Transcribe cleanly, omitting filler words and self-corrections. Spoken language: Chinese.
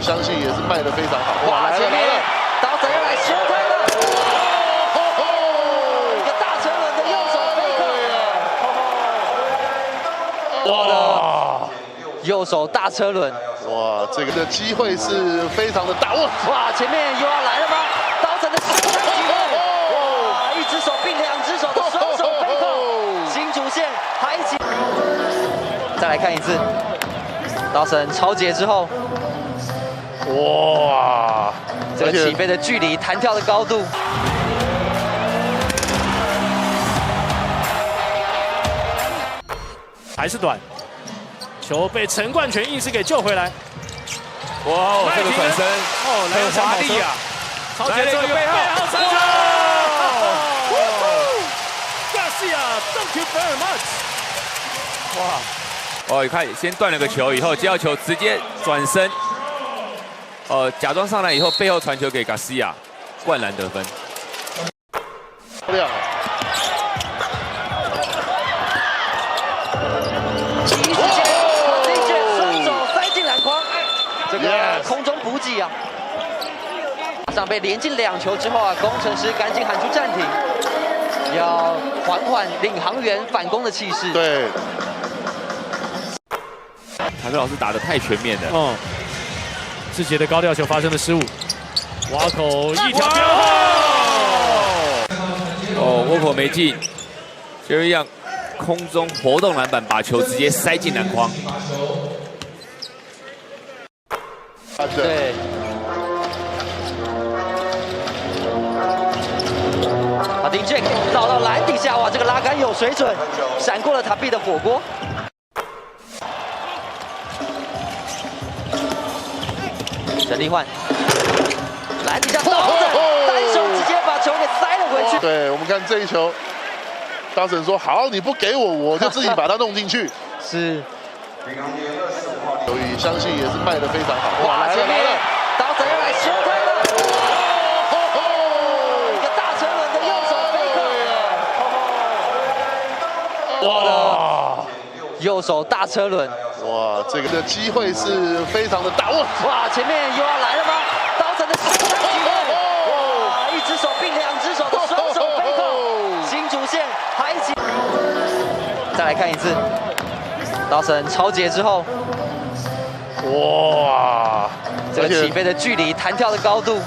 相信也是卖得非常好。哇，前面刀神要来休泰了，一个大车轮的右手飞克，哇，右手大车轮，哇，这个的机会是非常的大。哇，前面又要来了吗？刀神的休泰机会，哇，一只手并两只手的双手飞克，新竹县还一起，再来看一次，刀神超截之后。哇，这个起飞的距离、弹跳的高度，还是短，球被陈冠全硬是给救回来。哇，这个转身哦，来个华丽啊！超节奏背后三球 ！Garcia，Thank you very much。哇！哦，你看，先断了个球，以后接到球直接转身。假装上来以后，背后传球给 Garcia， 灌篮得分。亮。第一时间把这一卷双手塞进篮筐，这个空中补给啊！马上被连进2球之后啊，工程师赶紧喊出暂停，要缓缓领航员反攻的气势。对，塔克老师打得太全面了。哦。志杰的高吊球发生了失误，挖口一条标哦，沃口没进，就这样空中活动篮板，把球直接塞进篮筐。对。马丁 Jack 绕到篮底下，哇，这个拉杆有水准，闪过了塔比的火锅。陈立焕，篮底下刀神单手直接把球给塞了回去。对，我们看这一球，刀神说好，你不给我，我就自己把它弄进去。是。由于相信也是卖得非常好。哇，前面刀神要来休泰了，一个大车轮的右手飞克，哇，右手大车轮。哇，这个的机会是非常的大。哇，前面又要来了吗？刀神的休泰机会，哇，一只手并2只手的双手飞扣，新竹县还一起。再来看一次，刀神超截之后，哇，这个起飞的距离、弹跳的高度。